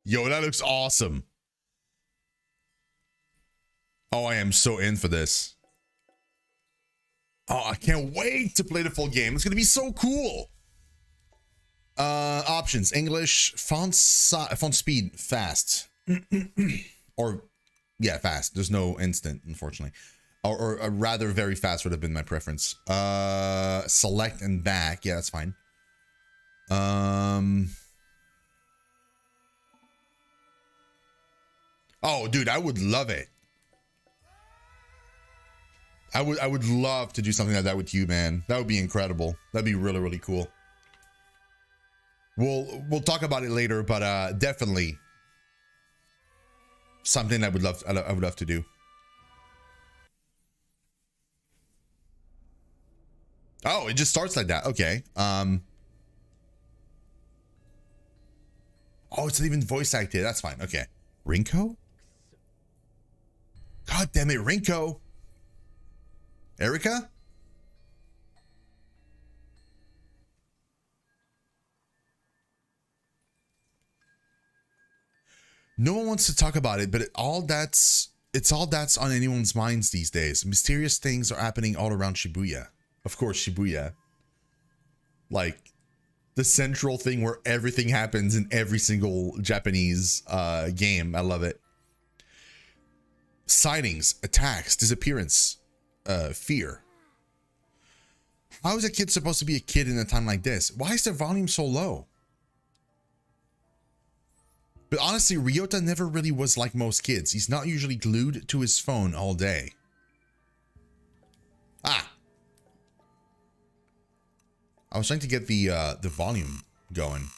Yo, that looks awesome. Oh, I am so in for this. Oh, I can't wait to play the full game. It's gonna be so cool. Options: English, font speed, fast, or yeah, fast. There's no instant, unfortunately, or rather, very fast would have been my preference. Select and back. Yeah, that's fine. Oh, dude, I would love it. I would love to do something like that with you, man. That would be incredible. That'd be really, really cool. We'll talk about it later, but definitely something I would love to do. Oh, it just starts like that. Okay. Oh, it's not even voice acted. That's fine. Okay. Rinko? God damn it, Rinko. Erica? No one wants to talk about it, but it's all that's on anyone's minds these days. Mysterious things are happening all around Shibuya. Of course, Shibuya. Like the central thing where everything happens in every single Japanese game. I love it. Sightings, attacks, disappearance, fear. How is a kid supposed to be a kid in a time like this? Why is the volume so low? But honestly, Ryota never really was like most kids. He's not usually glued to his phone all day. Ah. I was trying to get the volume going.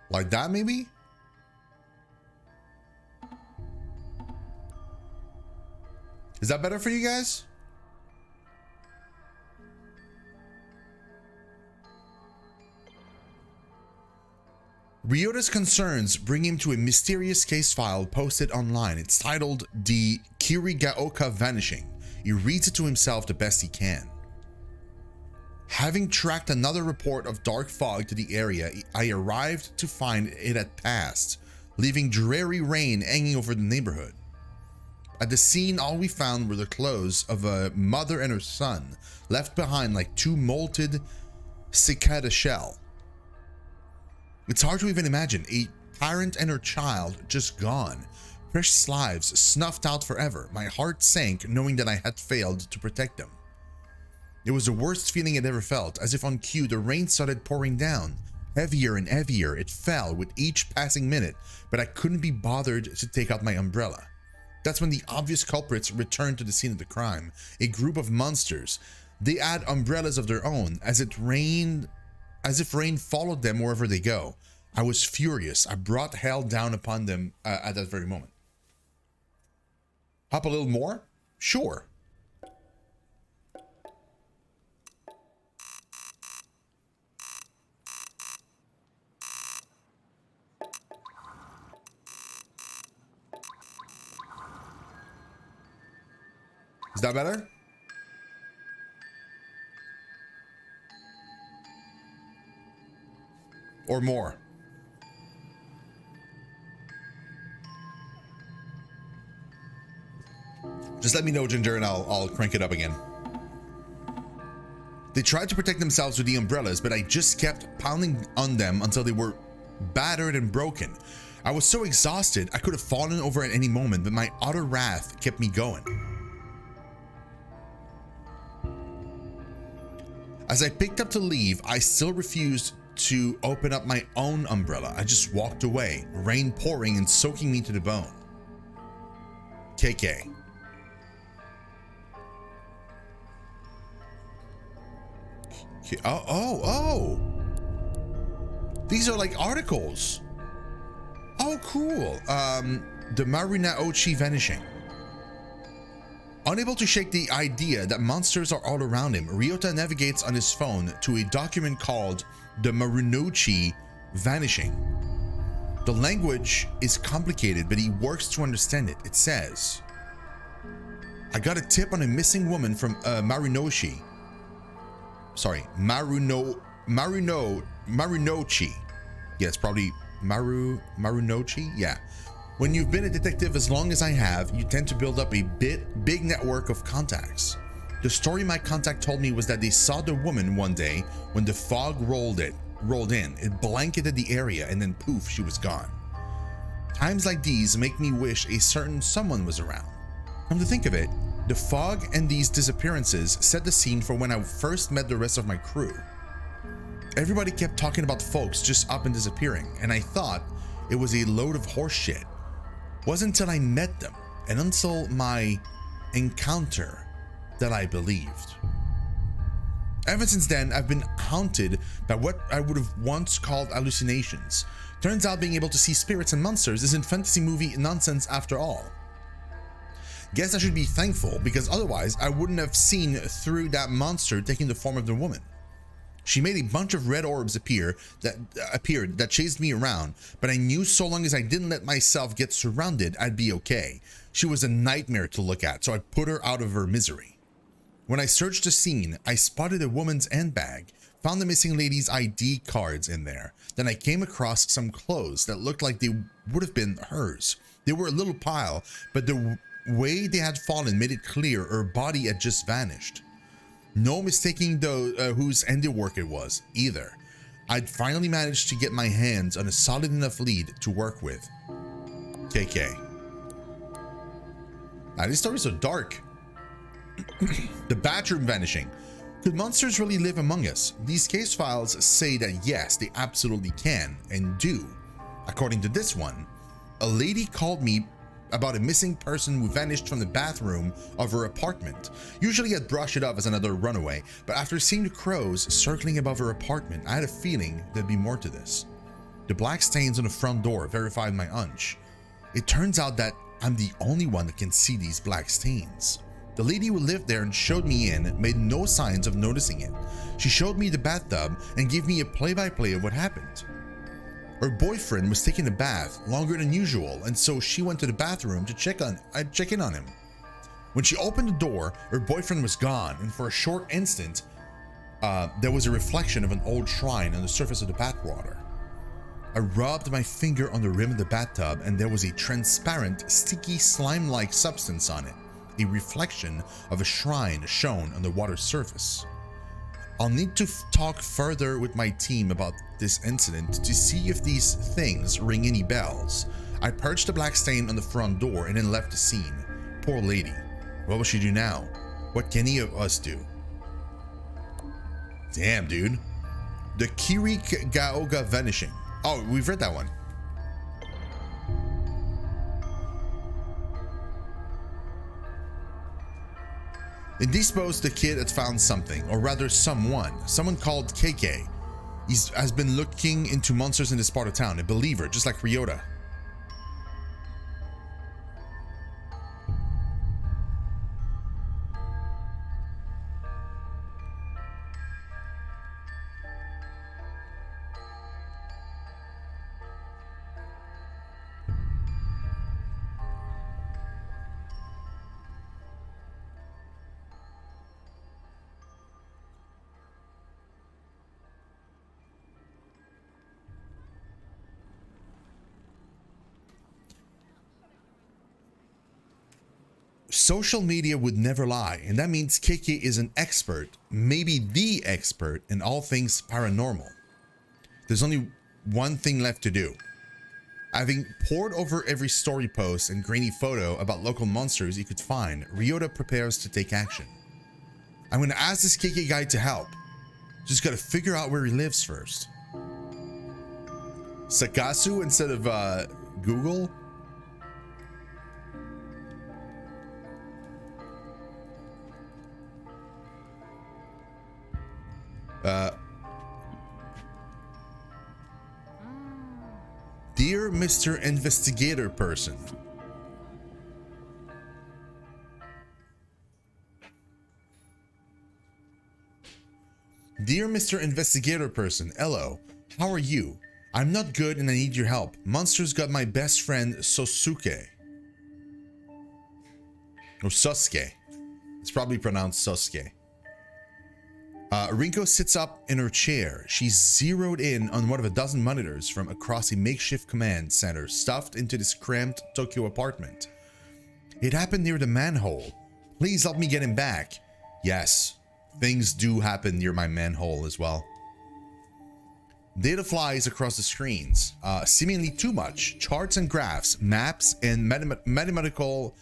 Like that, maybe? Is that better for you guys? Ryota's concerns bring him to a mysterious case file posted online. It's titled The Kirigaoka Vanishing. He reads it to himself the best he can. Having tracked another report of dark fog to the area, I arrived to find it had passed, leaving dreary rain hanging over the neighborhood. At the scene, all we found were the clothes of a mother and her son, left behind like two molted cicada shell. It's hard to even imagine a parent and her child just gone, precious lives snuffed out forever. My heart sank knowing that I had failed to protect them. It was the worst feeling I'd ever felt. As if on cue, the rain started pouring down. Heavier and heavier, it fell with each passing minute, but I couldn't be bothered to take out my umbrella. That's when the obvious culprits returned to the scene of the crime. A group of monsters. They had umbrellas of their own, as if rain followed them wherever they go. I was furious. I brought hell down upon them at that very moment. Up a little more? Sure. Is that better? Or more? Just let me know, Ginger, and I'll crank it up again. They tried to protect themselves with the umbrellas, but I just kept pounding on them until they were battered and broken. I was so exhausted, I could have fallen over at any moment, but my utter wrath kept me going. As I picked up to leave, I still refused to open up my own umbrella. I just walked away, rain pouring and soaking me to the bone. KK. Oh. These are like articles. Oh, cool. The Marinaochi Vanishing. Unable to shake the idea that monsters are all around him, Ryota navigates on his phone to a document called the Marunouchi Vanishing. The language is complicated, but he works to understand it. It says, I got a tip on a missing woman from Marunouchi. Sorry, Marunouchi. Yeah, it's probably Marunouchi. Yeah. When you've been a detective as long as I have, you tend to build up a big network of contacts. The story my contact told me was that they saw the woman one day when the fog rolled in. It blanketed the area and then poof, she was gone. Times like these make me wish a certain someone was around. Come to think of it, the fog and these disappearances set the scene for when I first met the rest of my crew. Everybody kept talking about folks just up and disappearing, and I thought it was a load of horse shit. Wasn't until I met them and until my encounter that I believed. Ever since then, I've been haunted by what I would have once called hallucinations. Turns out being able to see spirits and monsters isn't fantasy movie nonsense after all. Guess I should be thankful, because otherwise I wouldn't have seen through that monster taking the form of the woman. She made a bunch of red orbs appear that chased me around, but I knew so long as I didn't let myself get surrounded, I'd be okay. She was a nightmare to look at, so I put her out of her misery. When I searched the scene, I spotted a woman's handbag, found the missing lady's ID cards in there. Then I came across some clothes that looked like they would have been hers. They were a little pile, but the way they had fallen made it clear her body had just vanished. No mistaking whose handiwork it was, either. I'd finally managed to get my hands on a solid enough lead to work with. KK. These stories are dark. The bathroom vanishing. Could monsters really live among us? These case files say that yes, they absolutely can and do. According to this one, a lady called me about a missing person who vanished from the bathroom of her apartment. Usually I'd brush it off as another runaway, but after seeing the crows circling above her apartment, I had a feeling there'd be more to this. The black stains on the front door verified my hunch. It turns out that I'm the only one that can see these black stains. The lady who lived there and showed me in made no signs of noticing it. She showed me the bathtub and gave me a play-by-play of what happened. Her boyfriend was taking a bath longer than usual, and so she went to the bathroom to check in on him. When she opened the door, her boyfriend was gone, and for a short instant, there was a reflection of an old shrine on the surface of the bathwater. I rubbed my finger on the rim of the bathtub, and there was a transparent, sticky, slime-like substance on it, a reflection of a shrine shown on the water's surface. I'll need to talk further with my team about this incident to see if these things ring any bells. I purged the black stain on the front door and then left the scene. Poor lady. What will she do now? What can any of us do? Damn, dude. The Kirigaoka Vanishing. Oh, we've read that one. In these posts, the kid had found something, or rather someone called KK. He has been looking into monsters in this part of town, a believer, just like Ryota. Social media would never lie, and that means KK is an expert, maybe the expert, in all things paranormal. There's only one thing left to do. Having pored over every story post and grainy photo about local monsters he could find, Ryota prepares to take action. I'm gonna ask this KK guy to help. Just gotta figure out where he lives first. Sakasu instead of Google? Dear Mr. Investigator Person. Dear Mr. Investigator Person, hello. How are you? I'm not good and I need your help. Monsters got my best friend Sosuke. Or Sosuke. It's probably pronounced Sosuke. Rinko sits up in her chair. She's zeroed in on one of a dozen monitors from across a makeshift command center stuffed into this cramped Tokyo apartment. It happened near the manhole. Please help me get him back. Yes, things do happen near my manhole as well. Data flies across the screens, seemingly too much. Charts and graphs, maps, and mathematical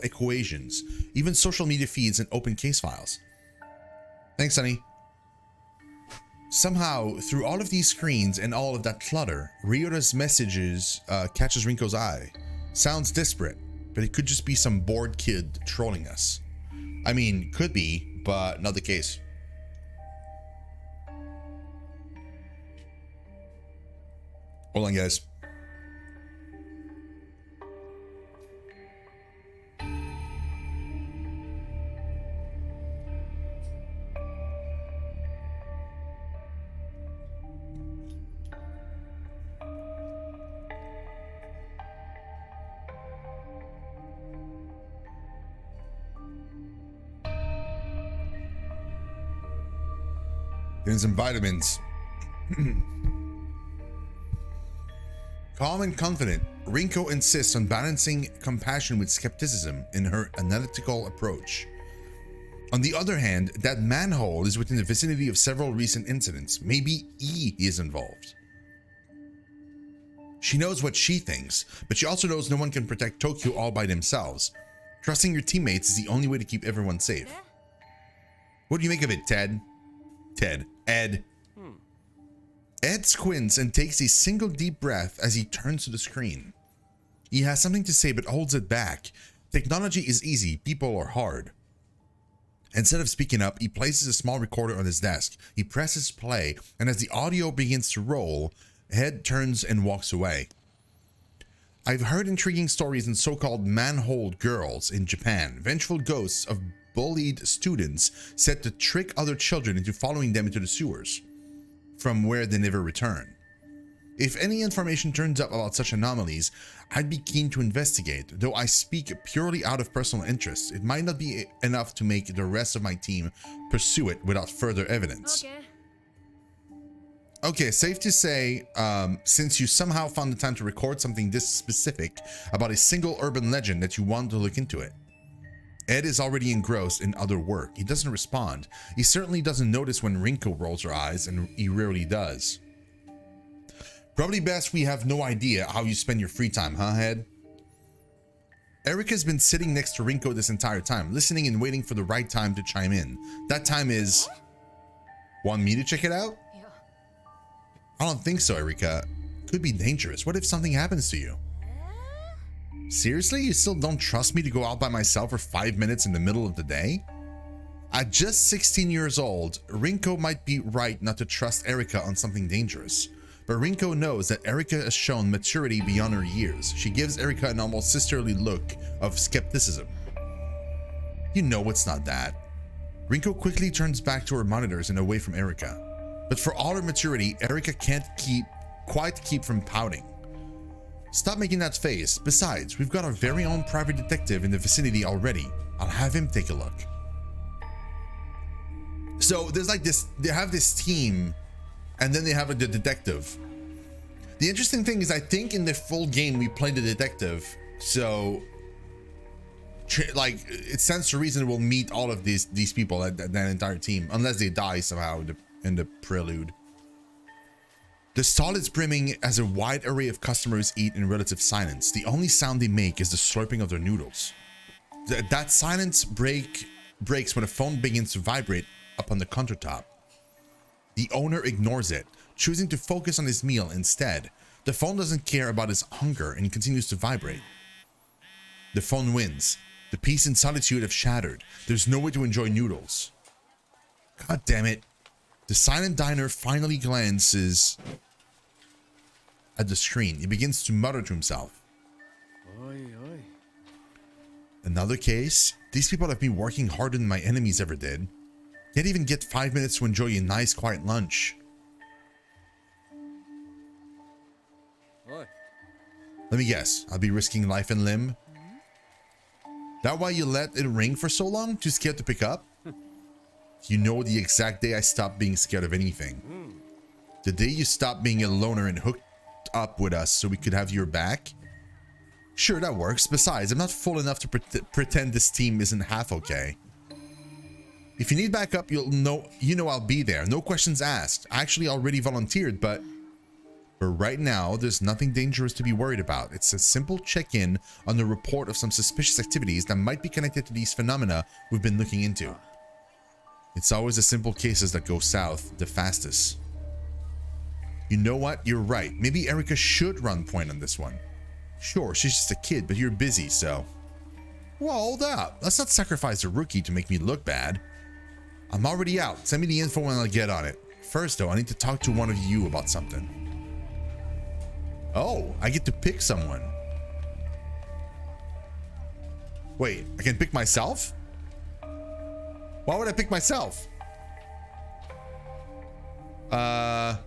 equations, even social media feeds and open case files. Thanks, Sonny. Somehow, through all of these screens and all of that clutter, Ryota's messages catches Rinko's eye. Sounds desperate, but it could just be some bored kid trolling us. I mean, could be, but not the case. Hold on, guys. Getting some vitamins. Calm and confident, Rinko insists on balancing compassion with skepticism in her analytical approach. On the other hand, that manhole is within the vicinity of several recent incidents. Maybe E is involved. She knows what she thinks, but she also knows no one can protect Tokyo all by themselves. Trusting your teammates is the only way to keep everyone safe. What do you make of it, Ted? Ed. Ed squints and takes a single deep breath as he turns to the screen. He has something to say but holds it back. Technology is easy, people are hard. Instead of speaking up, he places a small recorder on his desk. He presses play, and as the audio begins to roll, Ed turns and walks away. I've heard intriguing stories in so-called manhole girls in Japan, vengeful ghosts of bullied students set to trick other children into following them into the sewers, from where they never return. If any information turns up about such anomalies, I'd be keen to investigate, though I speak purely out of personal interest. It might not be enough to make the rest of my team pursue it without further evidence. Okay, safe to say, since you somehow found the time to record something this specific about a single urban legend that you want to look into it. Ed is already engrossed in other work. He doesn't respond. He certainly doesn't notice when Rinko rolls her eyes, and he rarely does. Probably best we have no idea how you spend your free time, huh, Ed? Erika's been sitting next to Rinko this entire time, listening and waiting for the right time to chime in. That time is... Want me to check it out? I don't think so, Erika. Could be dangerous. What if something happens to you? Seriously? You still don't trust me to go out by myself for 5 minutes in the middle of the day? At just 16 years old, Rinko might be right not to trust Erika on something dangerous. But Rinko knows that Erika has shown maturity beyond her years. She gives Erika an almost sisterly look of skepticism. You know it's not that. Rinko quickly turns back to her monitors and away from Erika. But for all her maturity, Erika can't quite keep from pouting. Stop making that face. Besides, we've got our very own private detective in the vicinity already. I'll have him take a look. So there's like this, they have this team, and then they have like the detective. The interesting thing is I think in the full game we play the detective, so like it stands to reason we'll meet all of these people, that entire team, unless they die somehow in the Prelude. The stall is brimming as a wide array of customers eat in relative silence. The only sound they make is the slurping of their noodles. That silence breaks when a phone begins to vibrate up on the countertop. The owner ignores it, choosing to focus on his meal instead. The phone doesn't care about his hunger and continues to vibrate. The phone wins. The peace and solitude have shattered. There's no way to enjoy noodles. God damn it. The silent diner finally glances at the screen. He begins to mutter to himself. Another case? These people have been working harder than my enemies ever did. Can't even get 5 minutes to enjoy a nice quiet lunch. Let me guess, I'll be risking life and limb. That why you let it ring for so long? Too scared to pick up? You know the exact day I stopped being scared of anything. The day you stopped being a loner and hooked up with us so we could have your back. Sure, that works. Besides, I'm not full enough to pretend this team isn't half okay. If you need backup, you know I'll be there. No questions asked. I actually already volunteered, but for right now, there's nothing dangerous to be worried about. It's a simple check-in on the report of some suspicious activities that might be connected to these phenomena we've been looking into. It's always the simple cases that go south the fastest. You know what? You're right. Maybe Erica should run point on this one. Sure, she's just a kid, but you're busy, so... Well, hold up. Let's not sacrifice a rookie to make me look bad. I'm already out. Send me the info when I get on it. First, though, I need to talk to one of you about something. Oh, I get to pick someone. Wait, I can pick myself? Why would I pick myself? Let's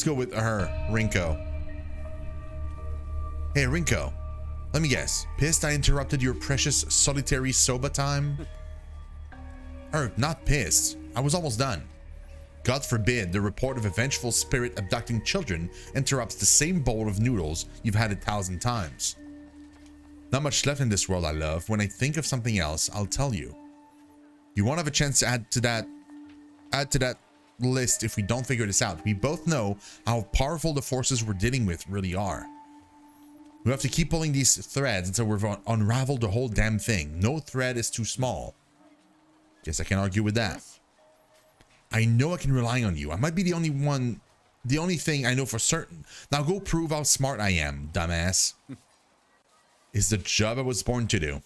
go with her, Rinko. Hey, Rinko. Let me guess. Pissed I interrupted your precious solitary soba time? Not pissed. I was almost done. God forbid the report of a vengeful spirit abducting children interrupts the same bowl of noodles you've had 1,000 times. Not much left in this world I love. When I think of something else, I'll tell you. You won't have a chance to add to that list if we don't figure this out. We both know how powerful the forces we're dealing with really are. We have to keep pulling these threads until we've unraveled the whole damn thing. No thread is too small. Guess I can argue with that. I know I can rely on you. I might be the only thing I know for certain. Now go prove how smart I am, dumbass. It's the job I was born to do.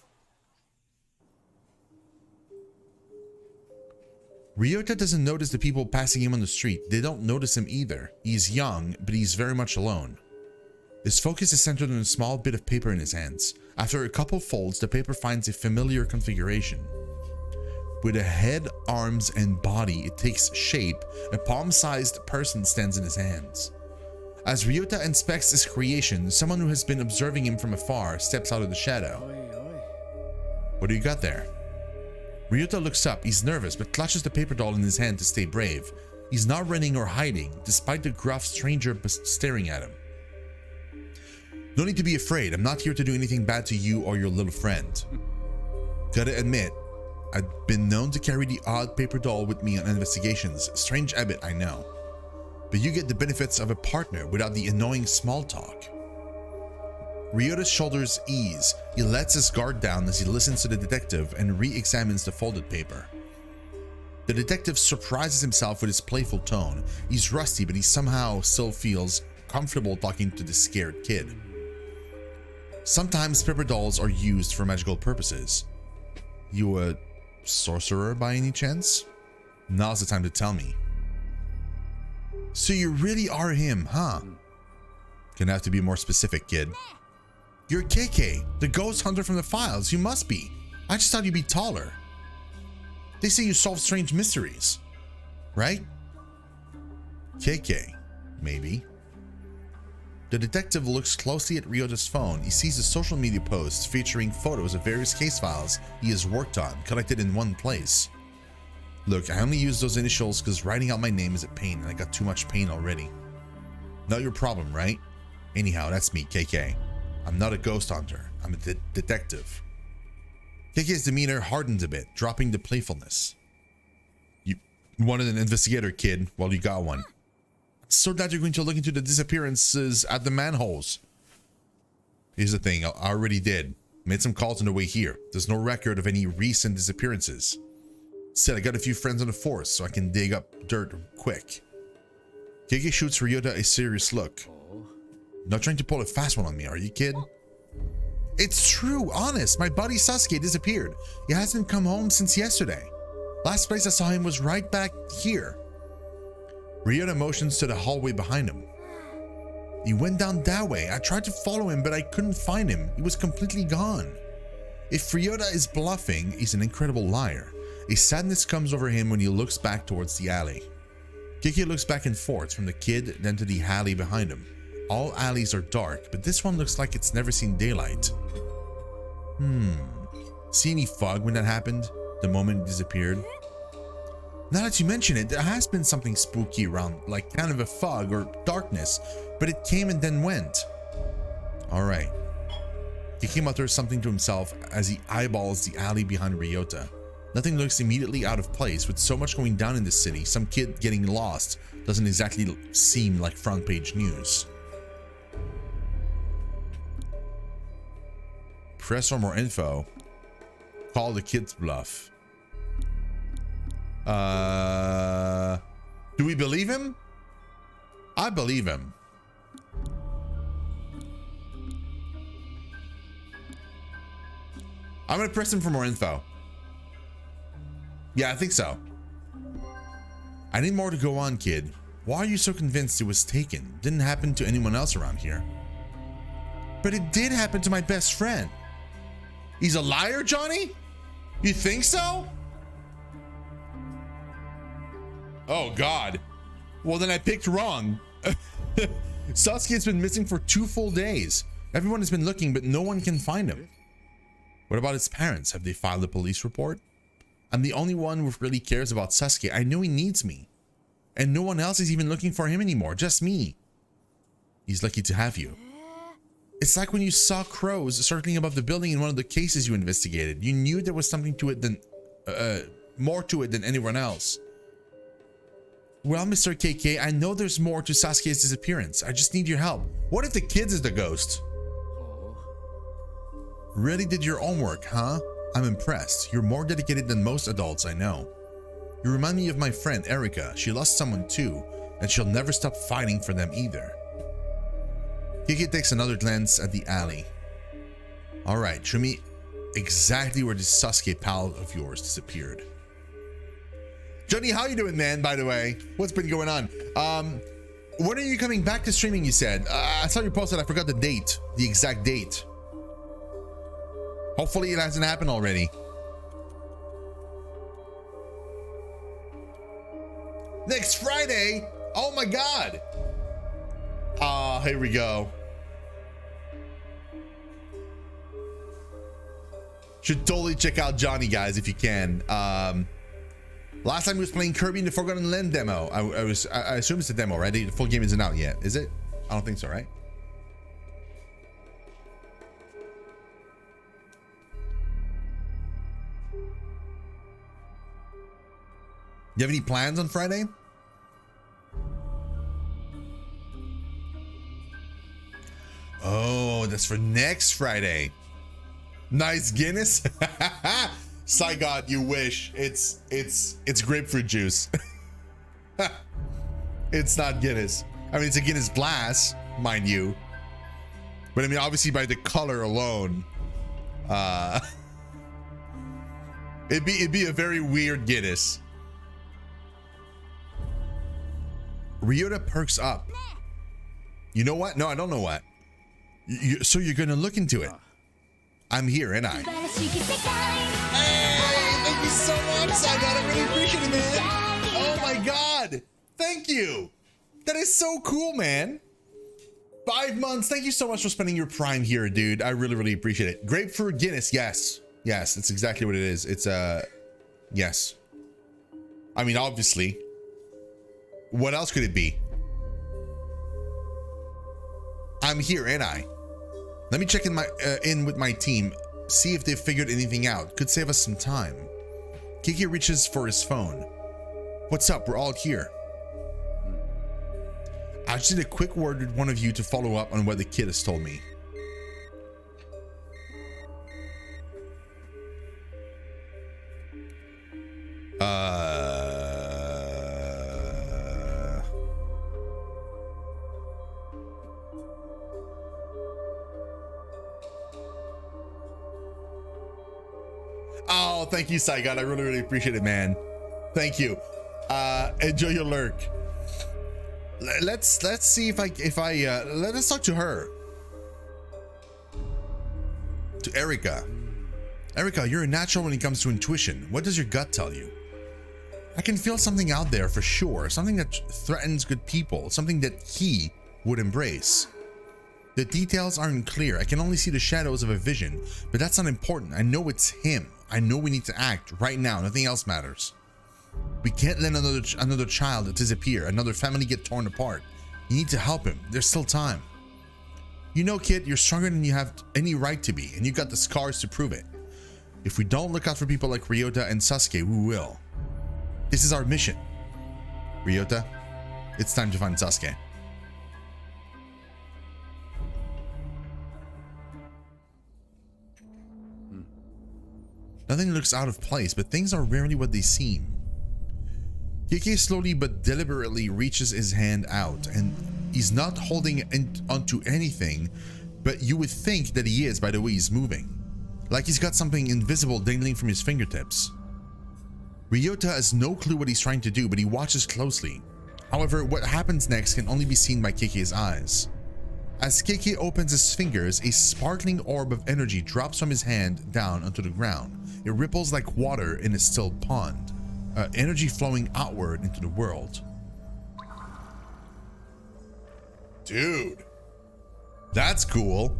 Ryota doesn't notice the people passing him on the street. They don't notice him either. He's young, but he's very much alone. His focus is centered on a small bit of paper in his hands. After a couple folds, the paper finds a familiar configuration. With a head, arms, and body, it takes shape. A palm-sized person stands in his hands. As Ryota inspects his creation, someone who has been observing him from afar steps out of the shadow. What do you got there? Ryota looks up. He's nervous, but clutches the paper doll in his hand to stay brave. He's not running or hiding, despite the gruff stranger staring at him. No need to be afraid. I'm not here to do anything bad to you or your little friend. Gotta admit, I've been known to carry the odd paper doll with me on investigations. Strange habit, I know. But you get the benefits of a partner without the annoying small talk. Ryota's shoulders ease. He lets his guard down as he listens to the detective and re-examines the folded paper. The detective surprises himself with his playful tone. He's rusty, but he somehow still feels comfortable talking to the scared kid. Sometimes paper dolls are used for magical purposes. You a sorcerer by any chance? Now's the time to tell me. So you really are him, huh? Gonna have to be more specific, kid. You're KK, the ghost hunter from the files. You must be. I just thought you'd be taller. They say you solve strange mysteries, right? KK, maybe. The detective looks closely at Ryota's phone. He sees a social media post featuring photos of various case files he has worked on, collected in one place. Look, I only use those initials because writing out my name is a pain and I got too much pain already. Not your problem, right? Anyhow, that's me, KK. I'm not a ghost hunter. I'm a detective. KK's demeanor hardens a bit, dropping the playfulness. You wanted an investigator, kid. Well, you got one. So glad you're going to look into the disappearances at the manholes. Here's the thing, I already did. Made some calls on the way here. There's no record of any recent disappearances. Said I got a few friends on the force, so I can dig up dirt quick. KK shoots Ryota a serious look. Not trying to pull a fast one on me, are you, kid? It's true, honest. My buddy Sasuke disappeared. He hasn't come home since yesterday. Last place I saw him was right back here. Ryota motions to the hallway behind him. He went down that way. I tried to follow him, but I couldn't find him. He was completely gone. If Ryota is bluffing, he's an incredible liar. A sadness comes over him when he looks back towards the alley. Kiki looks back and forth from the kid then to the alley behind him. All alleys are dark, but this one looks like it's never seen daylight. See any fog when that happened? The moment it disappeared? Now that you mention it, there has been something spooky around, like kind of a fog or darkness, but it came and then went. Alright. Kiki mutters something to himself as he eyeballs the alley behind Ryota. Nothing looks immediately out of place. With so much going down in this city, some kid getting lost doesn't exactly seem like front page news. Press for more info. Call the kid's bluff. Do we believe him? I believe him. I'm gonna press him for more info. Yeah, I think so. I need more to go on, kid. Why are you so convinced it was taken? Didn't happen to anyone else around here. But it did happen to my best friend. He's a liar, Johnny? You think so? Oh God. Well, then I picked wrong. Sasuke's been missing for 2 full days. Everyone has been looking, but no one can find him. What about his parents? Have they filed a police report? I'm the only one who really cares about Sasuke. I know he needs me. And no one else is even looking for him anymore, just me. He's lucky to have you. It's like when you saw crows circling above the building in one of the cases you investigated. You knew there was something to it than, more to it than anyone else. Well, Mr. KK, I know there's more to Sasuke's disappearance. I just need your help. What if the kid is the ghost? Really did your homework, huh? I'm impressed. You're more dedicated than most adults I know. You remind me of my friend Erika. She lost someone too, and she'll never stop fighting for them either. Kiki takes another glance at the alley. Alright, show me exactly where this Sasuke pal of yours disappeared. Johnny, how you doing, man, by the way? What's been going on? When are you coming back to streaming, you said? I saw you posted, I forgot the date, the exact date. Hopefully it hasn't happened already. Next Friday? Oh my God. Here we go. Should totally check out Johnny, guys, if you can. Last time he was playing Kirby in the Forgotten Land demo. I assume it's a demo, right? The full game isn't out yet, is it? I don't think so, right? You have any plans on Friday? Oh, that's for next Friday. Nice Guinness. Saigon, you wish. It's grapefruit juice. It's not Guinness. I mean, it's a Guinness glass, mind you. But I mean, obviously by the color alone, it'd be a very weird Guinness. Ryota perks up. You know what? No, I don't know what. So you're gonna look into it. I'm here, and I. Hey, thank you so much, Saigon. I really appreciate it, man. Oh my God. Thank you. That is so cool, man. 5 months. Thank you so much for spending your Prime here, dude. I really, really appreciate it. Grapefruit Guinness. Yes. Yes, that's exactly what it is. It's yes. I mean, obviously. What else could it be? I'm here, ain't I? Let me check in with my team, see if they've figured anything out. Could save us some time. Kiki reaches for his phone. What's up? We're all here. I just need a quick word with one of you to follow up on what the kid has told me. Oh, thank you, Saigon. I really, really appreciate it, man. Thank you. Enjoy your lurk. Let's see if I let's talk to her. To Erika. Erika, you're a natural when it comes to intuition. What does your gut tell you? I can feel something out there for sure, something that threatens good people, something that he would embrace. The details aren't clear. I can only see the shadows of a vision, but that's not important. I know it's him. I know we need to act right now. Nothing else matters. We can't let another child disappear, another family get torn apart. You need to help him. There's still time. You know, kid, you're stronger than you have any right to be, and you got the scars to prove it. If we don't look out for people like Ryota and Sasuke, we will. This is our mission. Ryota, it's time to find Sasuke. Nothing looks out of place, but things are rarely what they seem. Keke slowly but deliberately reaches his hand out, and he's not holding onto anything, but you would think that he is by the way he's moving. Like he's got something invisible dangling from his fingertips. Ryota has no clue what he's trying to do, but he watches closely. However, what happens next can only be seen by Keke's eyes. As Keke opens his fingers, a sparkling orb of energy drops from his hand down onto the ground. It ripples like water in a still pond, energy flowing outward into the world. Dude, that's cool.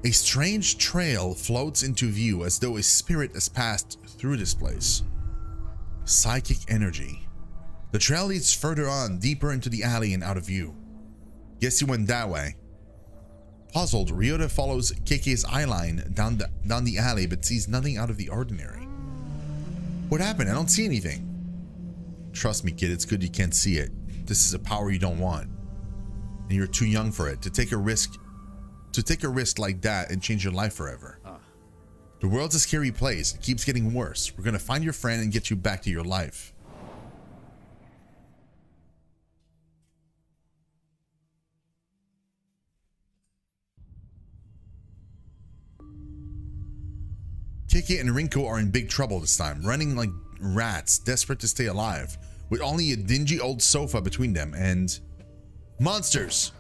A strange trail floats into view as though a spirit has passed through this place. Psychic energy. The trail leads further on, deeper into the alley and out of view. Guess you went that way. Puzzled, Ryota follows Keke's eyeline down the alley but sees nothing out of the ordinary. What happened? I don't see anything. Trust me, kid, it's good you can't see it. This is a power you don't want. And you're too young for it to take a risk like that and change your life forever. The world's a scary place. It keeps getting worse. We're gonna find your friend and get you back to your life. Keke and Rinko are in big trouble this time, running like rats, desperate to stay alive, with only a dingy old sofa between them and monsters.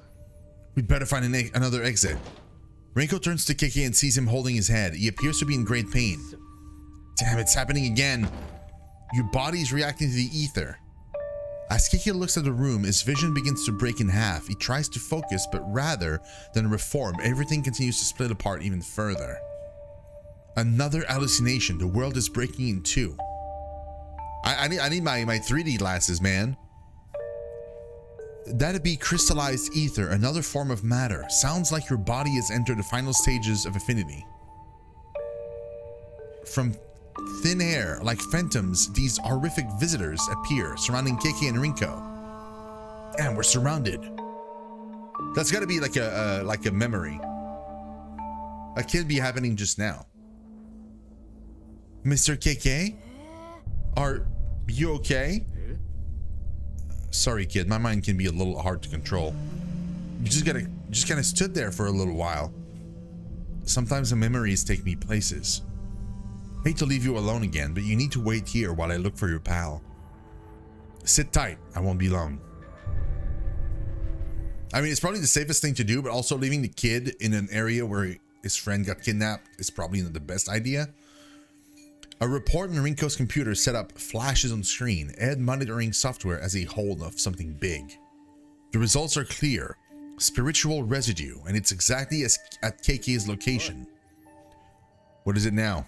We'd better find another exit. Rinko turns to Keke and sees him holding his head. He appears to be in great pain. Damn, it's happening again. Your body is reacting to the ether. As Keke looks at the room, his vision begins to break in half. He tries to focus, but rather than reform, everything continues to split apart even further. Another hallucination. The world is breaking in two. I need my 3D glasses, man. That'd be crystallized ether, another form of matter. Sounds like your body has entered the final stages of affinity. From thin air, like phantoms, these horrific visitors appear, surrounding Keke and Rinko. Damn, we're surrounded. That's gotta be like a memory. That can't be happening just now. Mr. Keke? Are you okay? Sorry, kid, my mind can be a little hard to control. You just kind of stood there for a little while. Sometimes the memories take me places. Hate to leave you alone again, but you need to wait here while I look for your pal. Sit tight, I won't be long. I mean, it's probably the safest thing to do, but also leaving the kid in an area where his friend got kidnapped is probably not the best idea. A report on Rinko's computer set up flashes on screen. Ed monitoring software as a hold of something big. The results are clear. Spiritual residue, and it's exactly as at Keke's location. What is it now?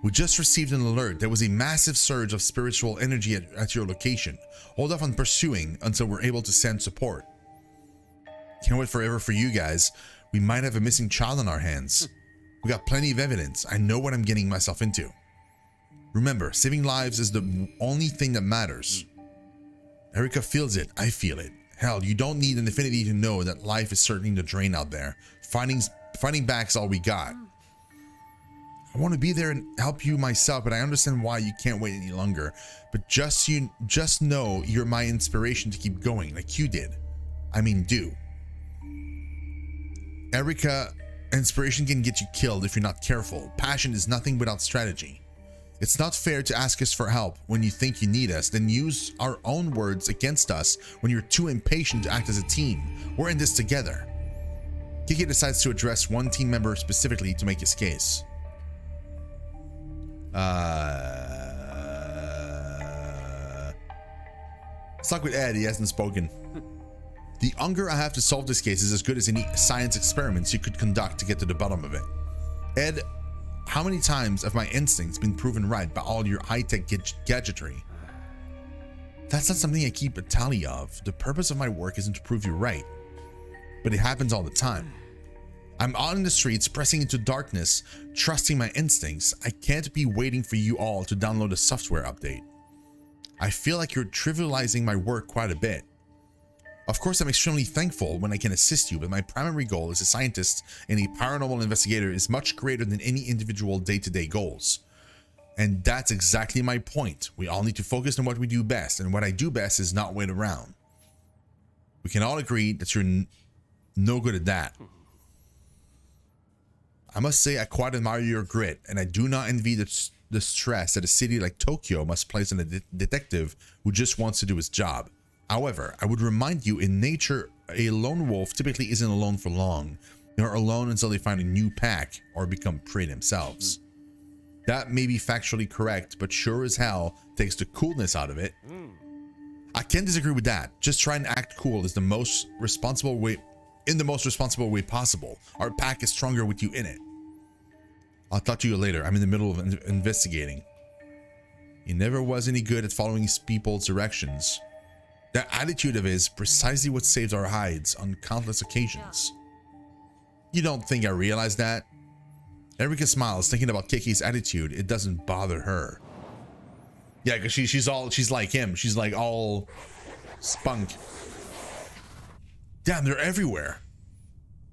We just received an alert. There was a massive surge of spiritual energy at your location. Hold off on pursuing until we're able to send support. Can't wait forever for you guys. We might have a missing child on our hands. We got plenty of evidence. I know what I'm getting myself into. Remember, saving lives is the only thing that matters. Erika feels it. I feel it. Hell, you don't need an affinity to know that life is certainly the drain out there. Fighting back's all we got. I want to be there and help you myself, but I understand why you can't wait any longer. But just know you're my inspiration to keep going, like you did. I mean, do. Erika, inspiration can get you killed if you're not careful. Passion is nothing without strategy. It's not fair to ask us for help when you think you need us, then use our own words against us when you're too impatient to act as a team. We're in this together. Kiki decides to address one team member specifically to make his case. Stuck with Ed, he hasn't spoken. The hunger I have to solve this case is as good as any science experiments you could conduct to get to the bottom of it. Ed, how many times have my instincts been proven right by all your high-tech gadgetry? That's not something I keep a tally of. The purpose of my work isn't to prove you right, but it happens all the time. I'm out in the streets, pressing into darkness, trusting my instincts. I can't be waiting for you all to download a software update. I feel like you're trivializing my work quite a bit. Of course, I'm extremely thankful when I can assist you, but my primary goal as a scientist and a paranormal investigator is much greater than any individual day-to-day goals. And that's exactly my point. We all need to focus on what we do best, and what I do best is not wait around. We can all agree that you're no good at that. I must say I quite admire your grit, and I do not envy the stress that a city like Tokyo must place on a detective who just wants to do his job. However, I would remind you, in nature, a lone wolf typically isn't alone for long. They're alone until they find a new pack or become prey themselves. That may be factually correct, but sure as hell takes the coolness out of it. I can't disagree with that. Just try and act cool is the most responsible way, in the most responsible way possible. Our pack is stronger with you in it. I'll talk to you later. I'm in the middle of investigating. He never was any good at following people's directions. That attitude of his, precisely what saved our hides on countless occasions. You don't think I realized that? Erika smiles, thinking about Kiki's attitude. It doesn't bother her. Yeah, because she's like him. She's like all spunk. Damn, they're everywhere.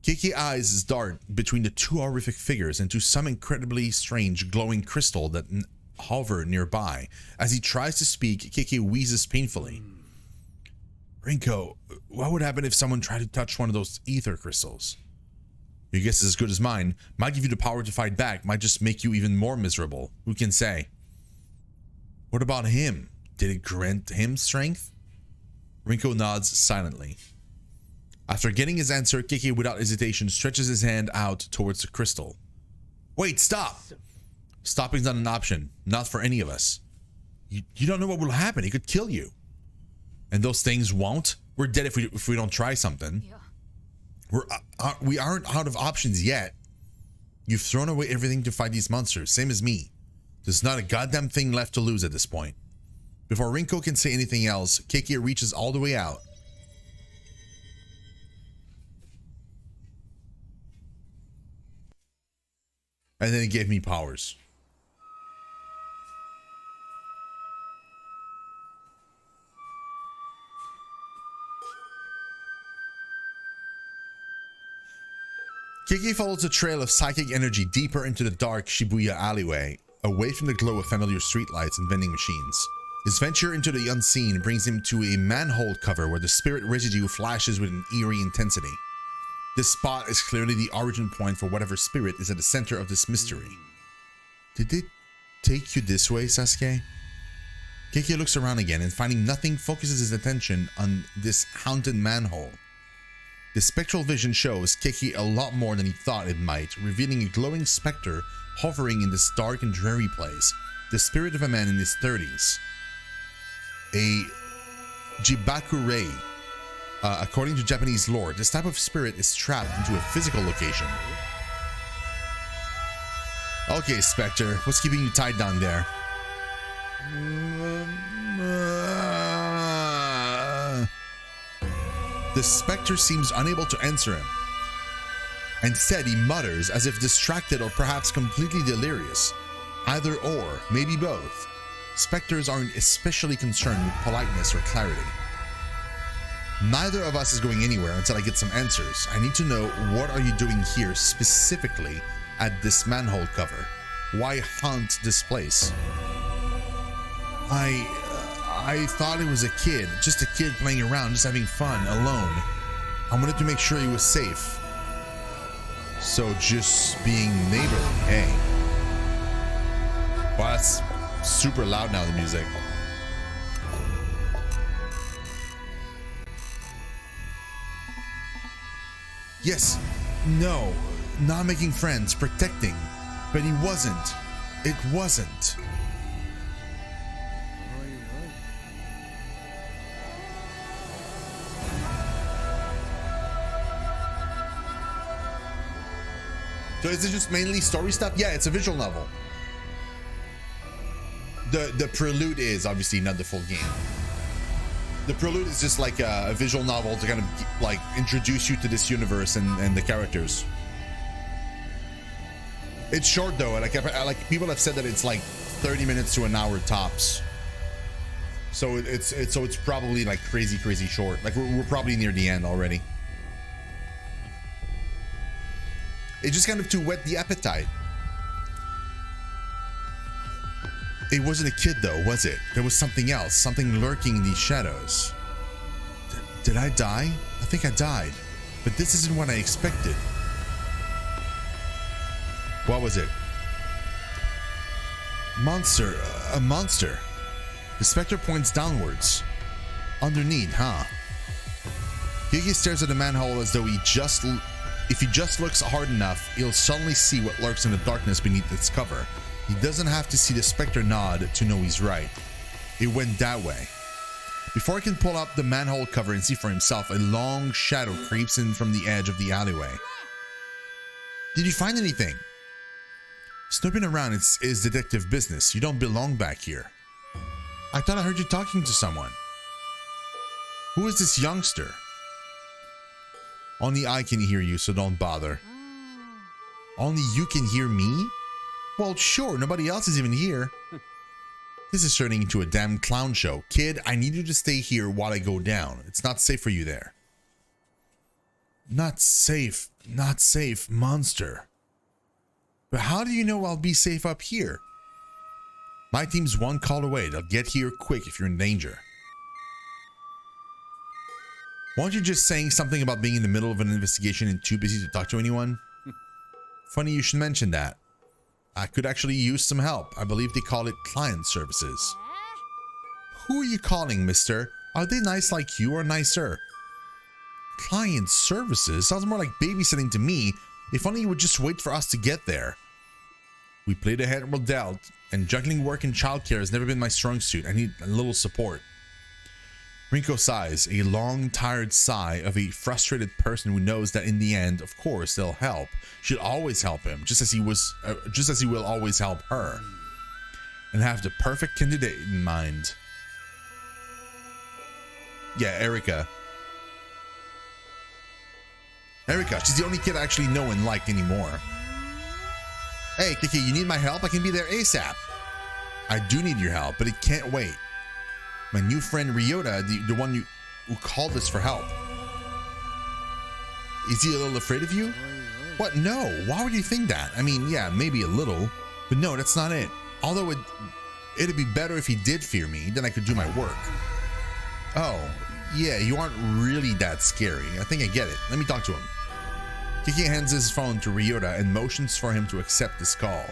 Kiki eyes his dart between the two horrific figures and to some incredibly strange glowing crystal that hover nearby. As he tries to speak, Kiki wheezes painfully. Rinko, what would happen if someone tried to touch one of those ether crystals? Your guess is as good as mine. Might give you the power to fight back, might just make you even more miserable. Who can say? What about him? Did it grant him strength? Rinko nods silently. After getting his answer, Kiki, without hesitation, stretches his hand out towards the crystal. Wait, stop! Stopping's not an option. Not for any of us. You don't know what will happen. He could kill you. And those things won't. We're dead if we don't try something. Yeah. We aren't out of options yet. You've thrown away everything to fight these monsters, same as me. There's not a goddamn thing left to lose at this point. Before Rinko can say anything else, Kiki reaches all the way out. And then he gave me powers. Kiki follows a trail of psychic energy deeper into the dark Shibuya alleyway, away from the glow of familiar streetlights and vending machines. His venture into the unseen brings him to a manhole cover where the spirit residue flashes with an eerie intensity. This spot is clearly the origin point for whatever spirit is at the center of this mystery. Did it take you this way, Sasuke? Kiki looks around again and, finding nothing, focuses his attention on this haunted manhole. The spectral vision shows Kiki a lot more than he thought it might, revealing a glowing specter hovering in this dark and dreary place, the spirit of a man in his 30s. A Jibaku-rei. According to Japanese lore, this type of spirit is trapped into a physical location. Okay, Spectre, what's keeping you tied down there? The Spectre seems unable to answer him. Instead, he mutters as if distracted or perhaps completely delirious. Either or, maybe both. Spectres aren't especially concerned with politeness or clarity. Neither of us is going anywhere until I get some answers. I need to know, what are you doing here specifically at this manhole cover? Why haunt this place? I thought it was a kid, just a kid playing around, just having fun, alone. I wanted to make sure he was safe. So just being neighborly, hey. Well, super loud now, the music. Yes, no, not making friends, protecting. But he wasn't. It wasn't. So is it just mainly story stuff? Yeah, it's a visual novel. The Prelude is obviously not the full game. The Prelude is just like a visual novel to kind of like introduce you to this universe and the characters. It's short though. Like people have said that it's like 30 minutes to an hour tops. So it's probably like crazy short. Like we're probably near the end already. It's just kind of to whet the appetite. It wasn't a kid though, was it? There was something else, something lurking in these shadows. Did I die? I think I died, but this isn't what I expected. What was it? Monster, a monster. The specter points downwards. Underneath, huh? Gigi stares at the manhole as though if he just looks hard enough, he'll suddenly see what lurks in the darkness beneath its cover. He doesn't have to see the specter nod to know he's right. It went that way. Before he can pull up the manhole cover and see for himself, a long shadow creeps in from the edge of the alleyway. Did you find anything? Snooping around is detective business. You don't belong back here. I thought I heard you talking to someone. Who is this youngster? Only I can hear you, so don't bother. Only you can hear me? Well, sure, nobody else is even here. This is turning into a damn clown show. Kid, I need you to stay here while I go down. It's not safe for you there. Not safe, monster. But how do you know I'll be safe up here? My team's one call away. They'll get here quick if you're in danger. Weren't you just saying something about being in the middle of an investigation and too busy to talk to anyone? Funny you should mention that. I could actually use some help. I believe they call it client services. Who are you calling, mister? Are they nice like you or nicer? Client services? Sounds more like babysitting to me. If only you would just wait for us to get there. We played a hand we're dealt, and juggling work and childcare has never been my strong suit. I need a little support. Rinko sighs, a long, tired sigh of a frustrated person who knows that in the end, of course, they'll help. She'll always help him, just as he will always help her, and have the perfect candidate in mind. Yeah, Erica. She's the only kid I actually know and like anymore. Hey, Kiki, you need my help? I can be there ASAP. I do need your help, but it can't wait. My new friend Ryota, the one who called us for help. Is he a little afraid of you? What? No. Why would you think that? I mean, yeah, maybe a little, but no, that's not it. Although it'd be better if he did fear me, then I could do my work. Oh, yeah, you aren't really that scary. I think I get it. Let me talk to him. Kiki hands his phone to Ryota and motions for him to accept this call.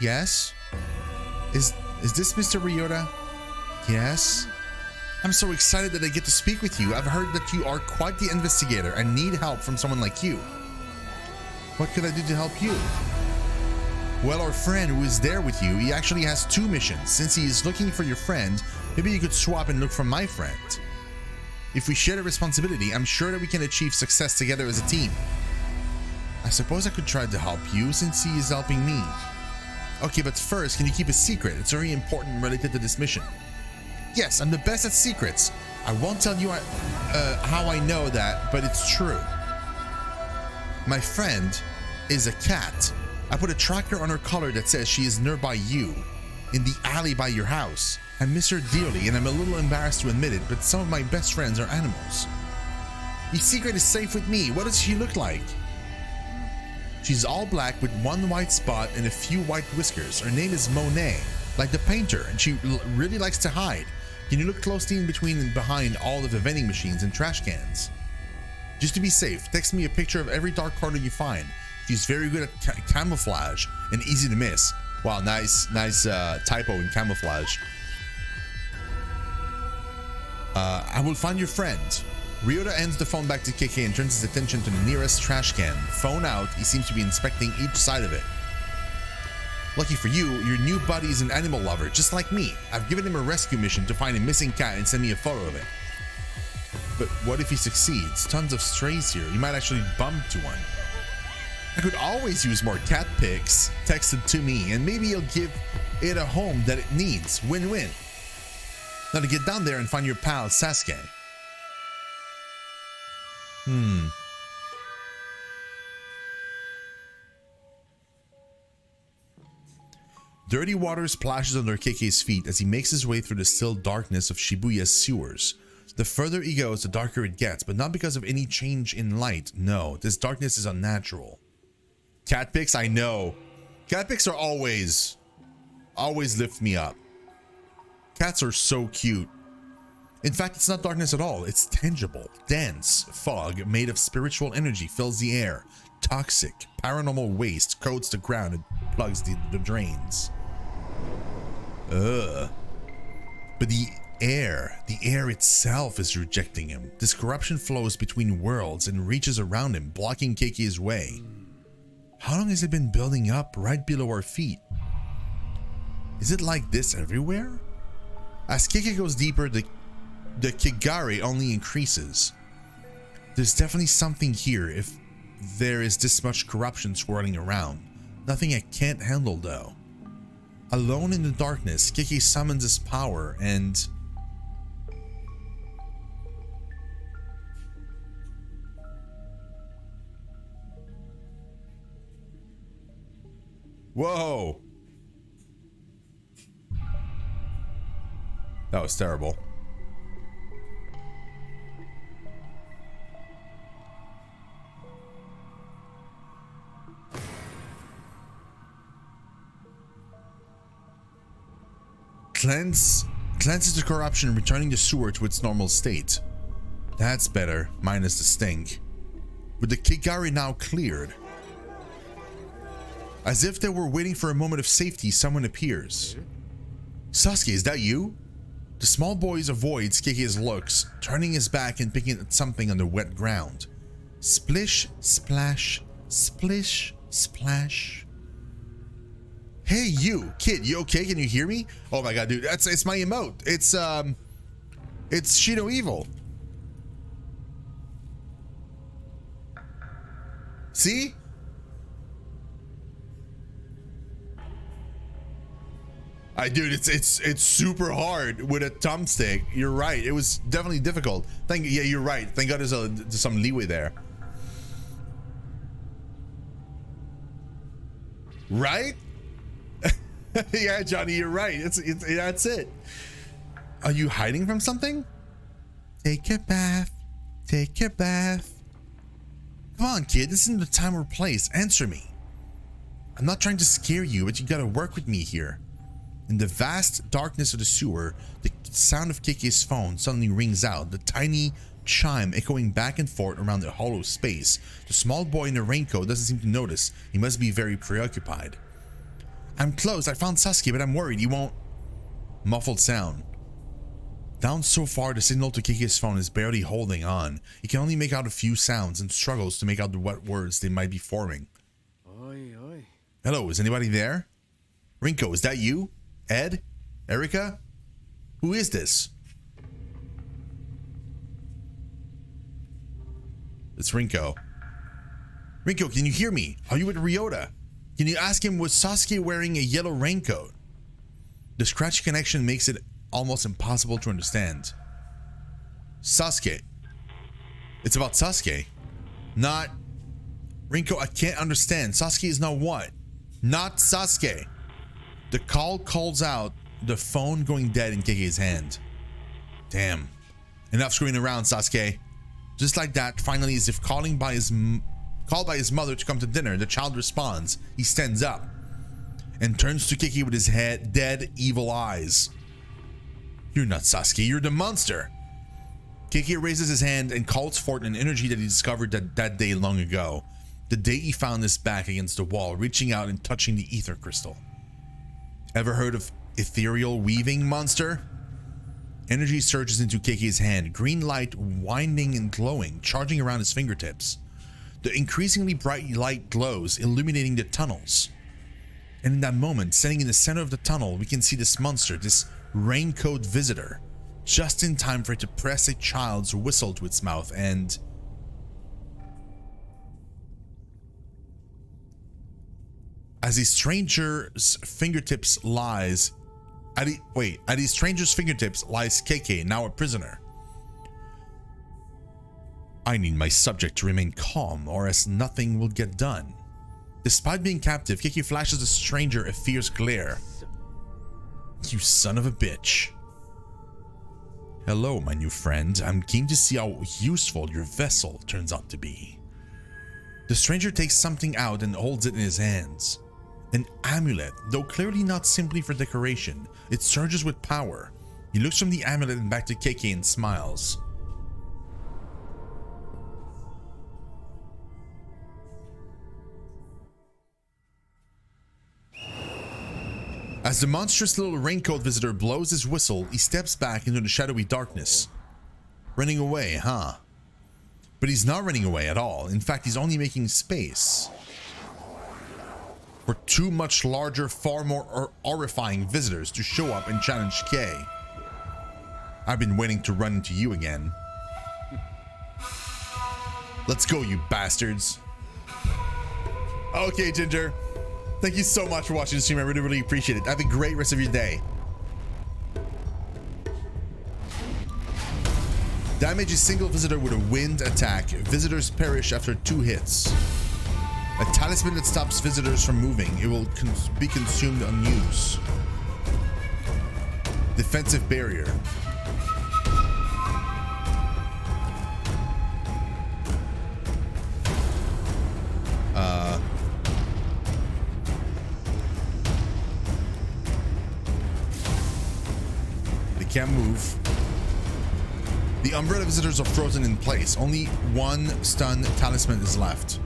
Yes? Is this Mr. Ryota? Yes? I'm so excited that I get to speak with you. I've heard that you are quite the investigator and need help from someone like you. What could I do to help you? Well, our friend who is there with you, he actually has two missions. Since he is looking for your friend, maybe you could swap and look for my friend. If we share the responsibility, I'm sure that we can achieve success together as a team. I suppose I could try to help you since he is helping me. Okay, but first, can you keep a secret? It's very important related to this mission. Yes, I'm the best at secrets. I won't tell you how I know that, but it's true. My friend is a cat. I put a tracker on her collar that says she is nearby you, in the alley by your house. I miss her dearly, and I'm a little embarrassed to admit it, but some of my best friends are animals. The secret is safe with me. What does she look like? She's all black with one white spot and a few white whiskers. Her name is Monet, like the painter, and she really likes to hide. Can you look closely in between and behind all of the vending machines and trash cans? Just to be safe, text me a picture of every dark corner you find. She's very good at camouflage and easy to miss. Wow, nice typo in camouflage. I will find your friend. Ryota hands the phone back to Kiki and turns his attention to the nearest trash can. Phone out, he seems to be inspecting each side of it. Lucky for you, your new buddy is an animal lover, just like me. I've given him a rescue mission to find a missing cat and send me a photo of it. But what if he succeeds? Tons of strays here. You might actually bump to one. I could always use more cat pics texted to me, and maybe you'll give it a home that it needs. Win-win. Now to get down there and find your pal, Sasuke. Dirty water splashes under Keke's feet as he makes his way through the still darkness of Shibuya's sewers. The further he goes, the darker it gets, but not because of any change in light. No, this darkness is unnatural. Cat pics, I know. Cat pics are always lift me up. Cats are so cute. In fact, it's not darkness at all. It's tangible, dense fog made of spiritual energy fills the air. Toxic, paranormal waste coats the ground and plugs the drains. But the air itself is rejecting him. This corruption flows between worlds and reaches around him, blocking Keke's way. How long has it been building up right below our feet? Is it like this everywhere? As Keke goes deeper, the Kigare only increases. There's definitely something here if there is this much corruption swirling around. Nothing I can't handle though. Alone in the darkness, Keke summons his power and... Whoa! That was terrible. Cleanses the corruption, returning the sewer to its normal state. That's better, minus the stink. With the Kigari now cleared. As if they were waiting for a moment of safety, someone appears. Sasuke, is that you? The small boy avoids Keke's looks, turning his back and picking at something on the wet ground. Splish, splash, splish, splash. Hey you, kid, you okay? Can you hear me? Oh my god, dude, it's my emote. It's Shino Evil. See? Dude, it's super hard with a thumbstick. You're right. It was definitely difficult. Yeah, you're right. Thank God there's some leeway there. Right? Yeah, Johnny, you're right. That's it. Are you hiding from something? Take a bath. Take a bath. Come on, kid. This isn't the time or place. Answer me. I'm not trying to scare you, but you gotta work with me here. In the vast darkness of the sewer, the sound of Keke's phone suddenly rings out, the tiny chime echoing back and forth around the hollow space. The small boy in the raincoat doesn't seem to notice. He must be very preoccupied. I'm close. I found Sasuke, but I'm worried he won't... Muffled sound. Down so far, the signal to Keke's phone is barely holding on. He can only make out a few sounds and struggles to make out the what words they might be forming. Oi, oi. Hello, is anybody there? Rinko, is that you? Ed? Erica? Who is this? It's Rinko. Rinko, can you hear me? Are you with Ryota? Can you ask him, was Sasuke wearing a yellow raincoat? The scratchy connection makes it almost impossible to understand. Sasuke. It's about Sasuke. Not... Rinko, I can't understand. Sasuke is not what? Not Sasuke. The call calls out, the phone going dead in Keke's hand. Damn. Enough screwing around, Sasuke. Just like that, finally, as if called by his mother to come to dinner, the child responds. He stands up and turns to Keke with his head dead, evil eyes. You're not Sasuke, you're the monster. Keke raises his hand and calls forth an energy that he discovered that day long ago. The day he found his back against the wall, reaching out and touching the ether crystal. Ever heard of ethereal weaving, monster? Energy surges into Keike's hand, green light winding and glowing, charging around his fingertips. The increasingly bright light glows, illuminating the tunnels. And in that moment, standing in the center of the tunnel, we can see this monster, this raincoat visitor, just in time for it to press a child's whistle to its mouth and... As a stranger's fingertips lies... At a stranger's fingertips lies Keike, now a prisoner. I need my subject to remain calm, or else nothing will get done. Despite being captive, Keike flashes the stranger a fierce glare. You son of a bitch. Hello, my new friend. I'm keen to see how useful your vessel turns out to be. The stranger takes something out and holds it in his hands. An amulet, though clearly not simply for decoration. It surges with power. He looks from the amulet and back to Keike and smiles. As the monstrous little raincoat visitor blows his whistle, he steps back into the shadowy darkness. Running away, huh? But he's not running away at all. In fact, he's only making space for two much larger, far more horrifying visitors to show up and challenge Kay. I've been waiting to run into you again. Let's go, you bastards. Okay, Ginger. Thank you so much for watching the stream. I really, really appreciate it. Have a great rest of your day. Damage a single visitor with a wind attack. Visitors perish after 2 hits. A talisman that stops visitors from moving. It will be consumed on use. Defensive barrier. They can't move. The umbrella visitors are frozen in place. Only 1 stun talisman is left.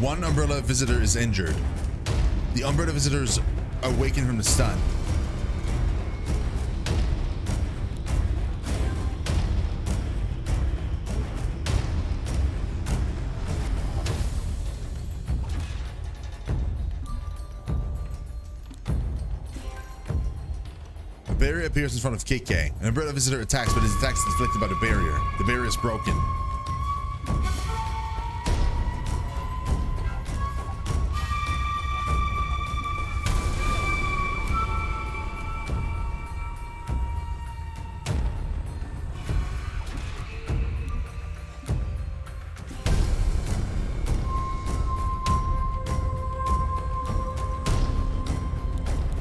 One umbrella visitor is injured. The umbrella visitors awaken from the stun. A barrier appears in front of KK. An umbrella visitor attacks, but his attack is deflected by the barrier. The barrier is broken.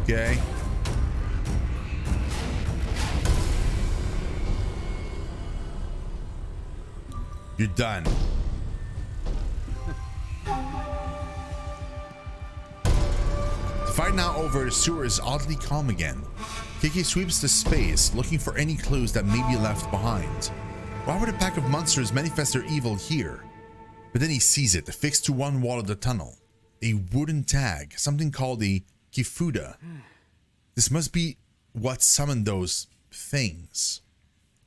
Okay. You're done. The fight now over, the sewer is oddly calm again. Kiki sweeps the space, looking for any clues that may be left behind. Why would a pack of monsters manifest their evil here? But then he sees it, affixed to one wall of the tunnel. A wooden tag, something called a Kifuda. This must be what summoned those things.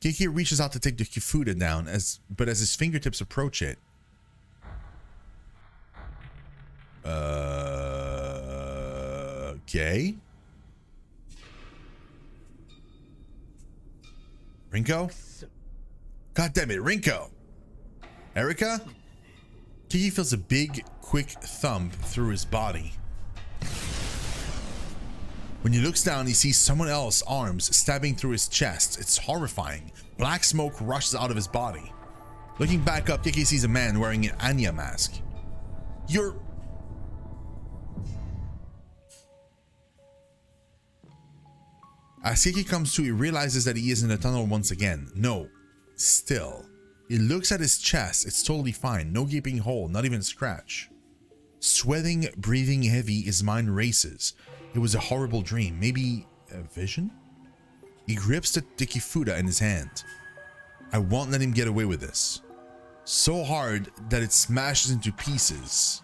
Kiki reaches out to take the Kifuda down, but as his fingertips approach it... Okay? Rinko? God damn it, Rinko! Erica? Kiki feels a big, quick thump through his body. When he looks down, he sees someone else's arms stabbing through his chest. It's horrifying. Black smoke rushes out of his body. Looking back up, Kiki sees a man wearing an Anya mask. You're... As Kiki comes to, he realizes that he is in the tunnel once again. No, still. He looks at his chest. It's totally fine. No gaping hole, not even a scratch. Sweating, breathing heavy, his mind races. It was a horrible dream. Maybe a vision? He grips the Kifuda in his hand. I won't let him get away with this. so hard that it smashes into pieces.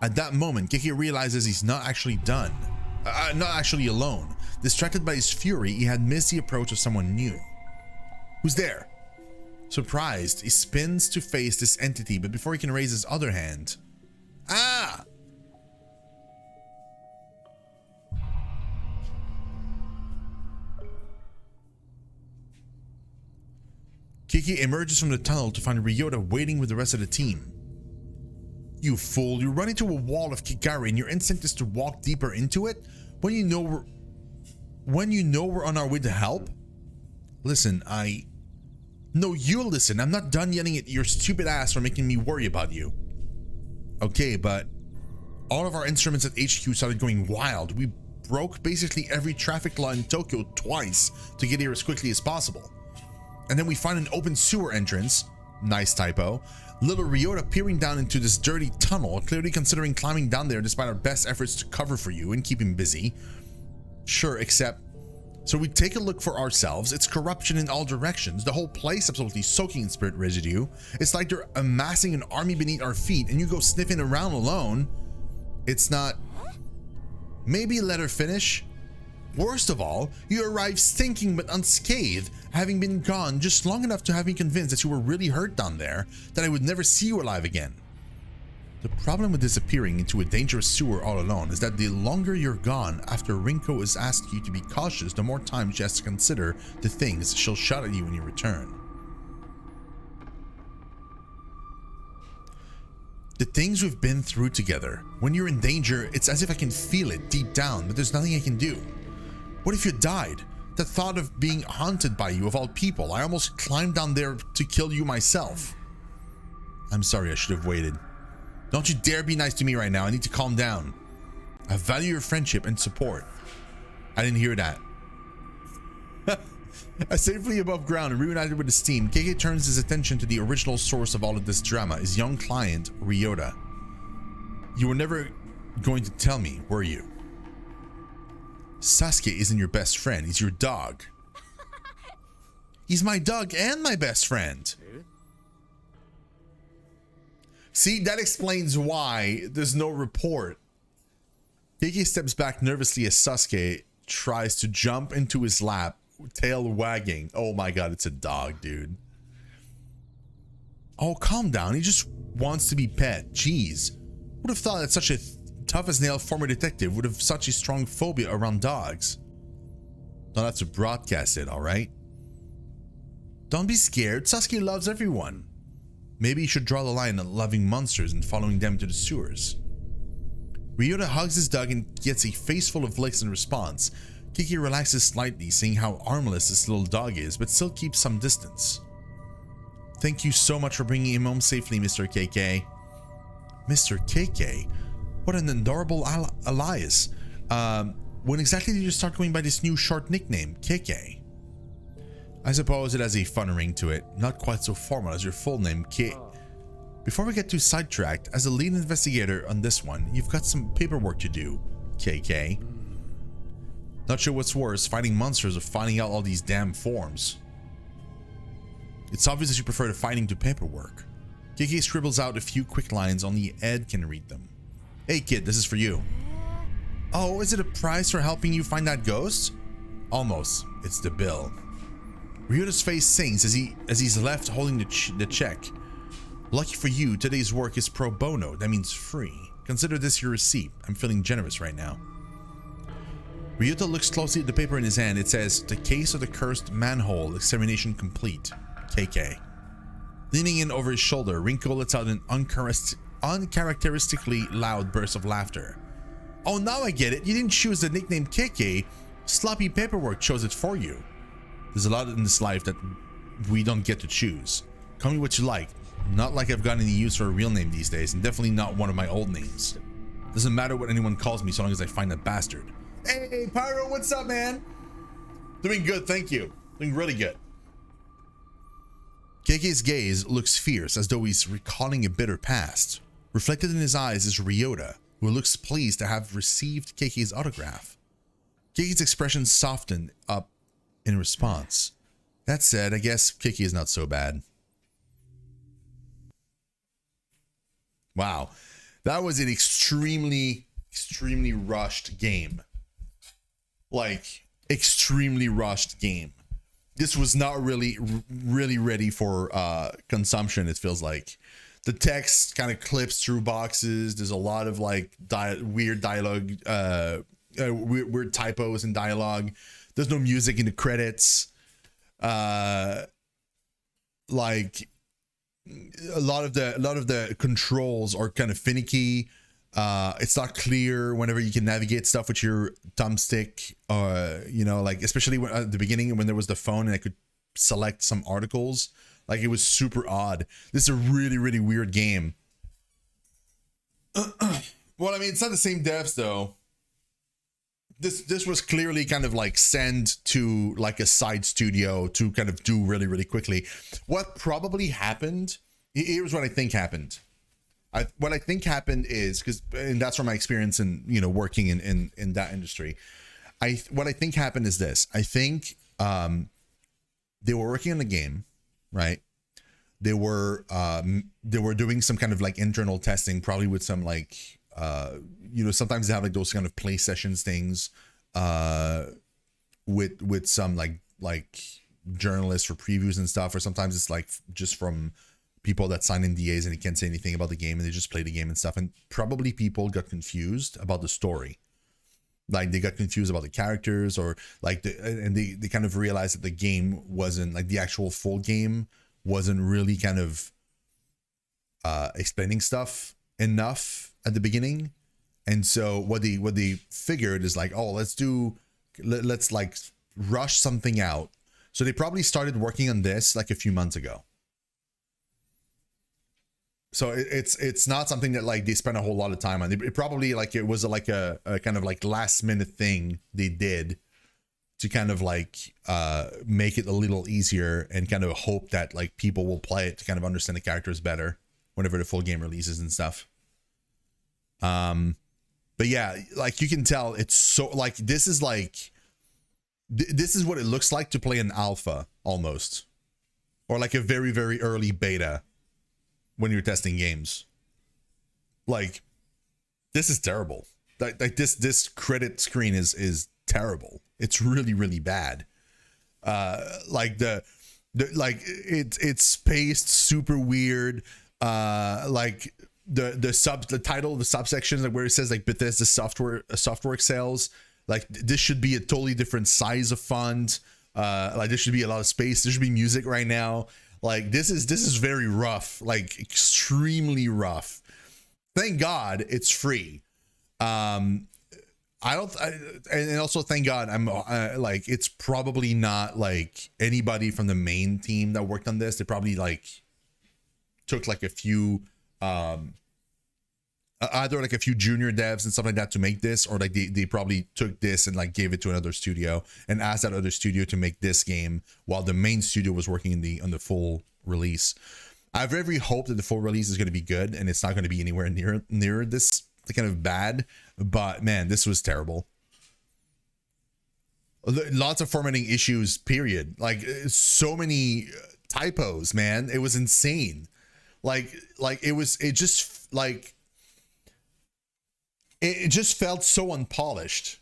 At that moment, Keiki realizes he's not actually done. Not actually alone. Distracted by his fury, he had missed the approach of someone new. Who's there? Surprised, he spins to face this entity, but before he can raise his other hand... Ah! Keiki emerges from the tunnel to find Ryota waiting with the rest of the team. You fool, you run into a wall of Kigari and your instinct is to walk deeper into it when you know we're on our way to help? Listen, No, you listen. I'm not done yelling at your stupid ass for making me worry about you. Okay, but all of our instruments at HQ started going wild. We broke basically every traffic law in Tokyo twice to get here as quickly as possible. And then we find an open sewer entrance. Nice typo. Little Ryota peering down into this dirty tunnel, clearly considering climbing down there despite our best efforts to cover for you and keep him busy. Sure, except... So we take a look for ourselves. It's corruption in all directions. The whole place absolutely soaking in spirit residue. It's like they're amassing an army beneath our feet and you go sniffing around alone. It's not... Maybe let her finish. Worst of all, you arrive stinking but unscathed, having been gone just long enough to have me convinced that you were really hurt down there, that I would never see you alive again. The problem with disappearing into a dangerous sewer all alone is that the longer you're gone after Rinko has asked you to be cautious, the more time she has to consider the things she'll shout at you when you return. The things we've been through together. When you're in danger, it's as if I can feel it deep down, but there's nothing I can do. What if you died? The thought of being haunted by you of all people. I almost climbed down there to kill you myself. I'm sorry, I should have waited. Don't you dare be nice to me right now. I need to calm down. I value your friendship and support. I didn't hear that. Safely above ground and reunited with his team, Keiki turns his attention to the original source of all of this drama, his young client, Ryota. You were never going to tell me, were you? Sasuke isn't your best friend, he's your dog. He's my dog and my best friend. See, that explains why there's no report. Keiki steps back nervously as Sasuke tries to jump into his lap, tail wagging. Oh my god, it's a dog, dude. Oh, calm down. He just wants to be pet. Jeez. Would have thought that such a tough as nail former detective would have such a strong phobia around dogs. Don't have to broadcast it, alright? Don't be scared. Sasuke loves everyone. Maybe you should draw the line at loving monsters and following them to the sewers. Ryota hugs his dog and gets a face full of licks in response. Keiki relaxes slightly, seeing how harmless this little dog is, but still keeps some distance. Thank you so much for bringing him home safely, Mr. KK. Mr. KK? What an adorable alias. When exactly did you start going by this new short nickname, KK? I suppose it has a fun ring to it, not quite so formal as your full name, K. Before we get too sidetracked, as a lead investigator on this one, you've got some paperwork to do, KK. Not sure what's worse, fighting monsters or finding out all these damn forms. It's obvious that you prefer the fighting to paperwork. KK scribbles out a few quick lines, only Ed can read them. Hey kid, this is for you. Oh, is it a prize for helping you find that ghost? Almost. It's the bill. Ryota's face sinks as he's left holding the check. Lucky for you, today's work is pro bono. That means free. Consider this your receipt. I'm feeling generous right now. Ryota looks closely at the paper in his hand. It says, "The case of the cursed manhole, examination complete. KK." Leaning in over his shoulder, Rinko lets out an uncharacteristically loud burst of laughter. Oh, now I get it. You didn't choose the nickname KK. Sloppy paperwork chose it for you. There's a lot in this life that we don't get to choose. Call me what you like. Not like I've got any use for a real name these days, and definitely not one of my old names. Doesn't matter what anyone calls me so long as I find that bastard. Hey, Pyro, what's up, man? Doing good, thank you. Doing really good. KK's gaze looks fierce, as though he's recalling a bitter past. Reflected in his eyes is Ryota, who looks pleased to have received KK's autograph. KK's expression softened up in response. That said, I guess Keiki is not so bad. Wow. That was an extremely rushed game. Like, extremely rushed game. This was not really ready for consumption, it feels like. The text kind of clips through boxes. There's a lot of like weird dialogue, weird typos in dialogue. There's no music in the credits. Like a lot of the controls are kind of finicky. It's not clear whenever you can navigate stuff with your thumbstick, you know, like especially when, at the beginning when there was the phone and I could select some articles. Like it was super odd. This is a really weird game. Well, I mean, it's not the same devs though. This was clearly kind of like sent to like a side studio to kind of do really quickly. What probably happened, here's what I think happened. What I think happened is, and that's from my experience in, you know, working in that industry. What I think happened is this. I think they were working on the game, right? They were doing some kind of like internal testing, probably with some like you know, sometimes they have like those kind of play sessions things with some like journalists for previews and stuff, or sometimes it's like just from people that sign NDAs and they can't say anything about the game and they just play the game and stuff. And probably people got confused about the story. Like they got confused about the characters, or like they kind of realized that the game wasn't like the actual full game wasn't really kind of explaining stuff enough at the beginning. And so what they figured is like, oh, let's like rush something out. So they probably started working on this like a few months ago. So it's not something that like they spent a whole lot of time on. It probably like it was like a kind of like last minute thing they did to kind of like make it a little easier and kind of hope that like people will play it to kind of understand the characters better whenever the full game releases and stuff. But yeah, like you can tell it's so like this is like this is what it looks like to play an alpha almost, or like a very early beta when you're testing games. Like this is terrible. Like this credit screen is terrible. It's really bad. Like the like it's spaced super weird. Like the title of the subsection, like where it says like Bethesda software sales, like this should be a totally different size of font. Like there should be a lot of space. There should be music right now. Like this is very rough, like extremely rough. Thank God it's free. And also thank God I'm like it's probably not like anybody from the main team that worked on this. They probably like took like a few either like a few junior devs and stuff like that to make this, or like they probably took this and like gave it to another studio and asked that other studio to make this game while the main studio was working on the full release. I have every hope that the full release is going to be good and it's not going to be anywhere near this kind of bad, but man, this was terrible. Lots of formatting issues, period. Like so many typos, man. It was insane. Like it just felt so unpolished.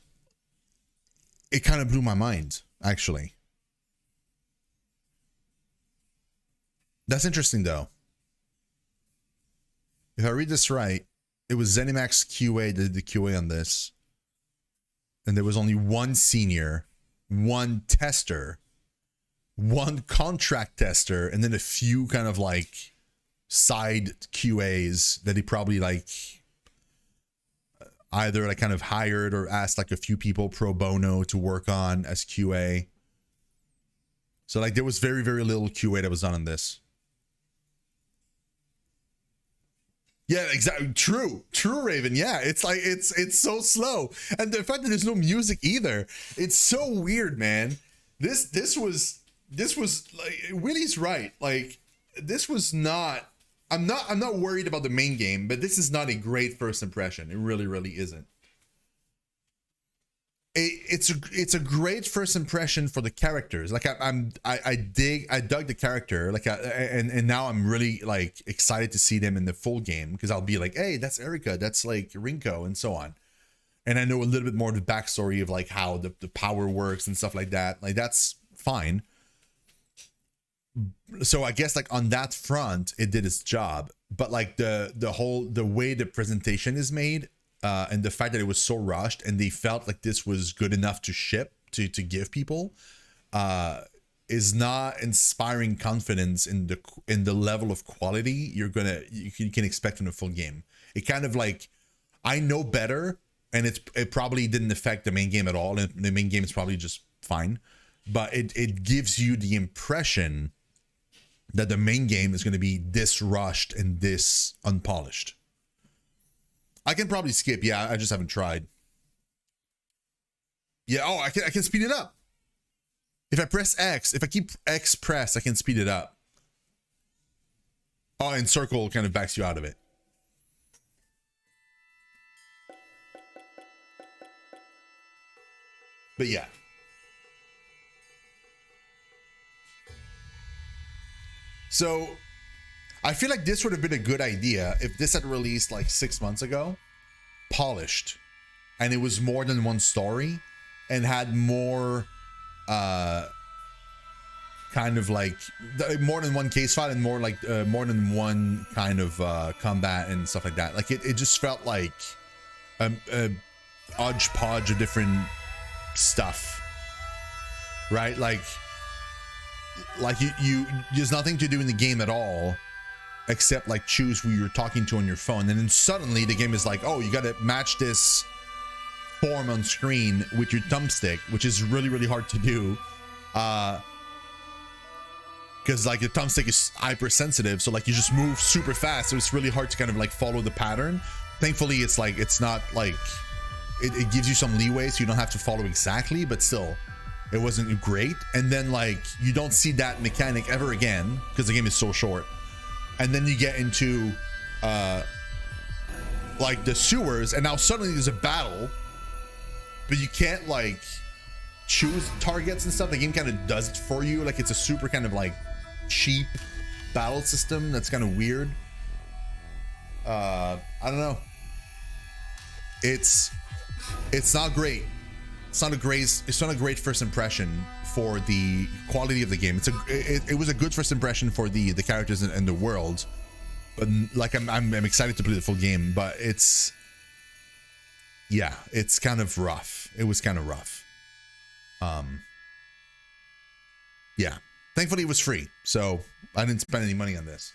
It kind of blew my mind, actually. That's interesting though. If I read this right, it was ZeniMax QA that did the QA on this. And there was only one senior, one tester, one contract tester, and then a few kind of like side QAs that he probably like either like kind of hired or asked like a few people pro bono to work on as QA. So like there was very little QA that was done on this. Yeah, exactly. True, Raven. Yeah, it's like it's so slow, and the fact that there's no music either. It's so weird, man. This was like Willie's right. Like this was not. I'm not worried about the main game, but this is not a great first impression. It really isn't. it's a great first impression for the characters. Like I dug the character, like and now I'm really like excited to see them in the full game, because I'll be like, hey, that's Erica, that's like Rinko, and so on. And I know a little bit more of the backstory of like how the power works and stuff like that. Like that's fine. So I guess like on that front, it did its job. But like the way the presentation is made, and the fact that it was so rushed and they felt like this was good enough to ship to give people, is not inspiring confidence in the level of quality you can expect from a full game. It kind of like, I know better, and it probably didn't affect the main game at all, and the main game is probably just fine, but it gives you the impression that the main game is going to be this rushed and this unpolished. I can probably skip. Yeah, I just haven't tried. Yeah, oh, I can speed it up. If I press X, if I keep X pressed, I can speed it up. Oh, and circle kind of backs you out of it. But yeah. So I feel like this would have been a good idea if this had released like 6 months ago, polished, and it was more than one story and had more kind of like more than one case file and more like more than one kind of combat and stuff like that. Like it just felt like a hodgepodge of different stuff, right? Like you there's nothing to do in the game at all except like choose who you're talking to on your phone, and then suddenly the game is like, oh, you got to match this form on screen with your thumbstick, which is really, really hard to do, because like the thumbstick is hypersensitive, so like you just move super fast, so it's really hard to kind of like follow the pattern. Thankfully it's like, it's not like it gives you some leeway, so you don't have to follow exactly, but still it wasn't great. And then like you don't see that mechanic ever again because the game is so short. And then you get into like the sewers, and now suddenly there's a battle, but you can't like choose targets and stuff. The game kind of does it for you. Like it's a super kind of like cheap battle system that's kind of weird. I don't know. It's not great. It's not a great first impression for the quality of the game. It was a good first impression for the characters and the world, but like I'm excited to play the full game. But it's kind of rough. It was kind of rough. Yeah. Thankfully it was free, so I didn't spend any money on this.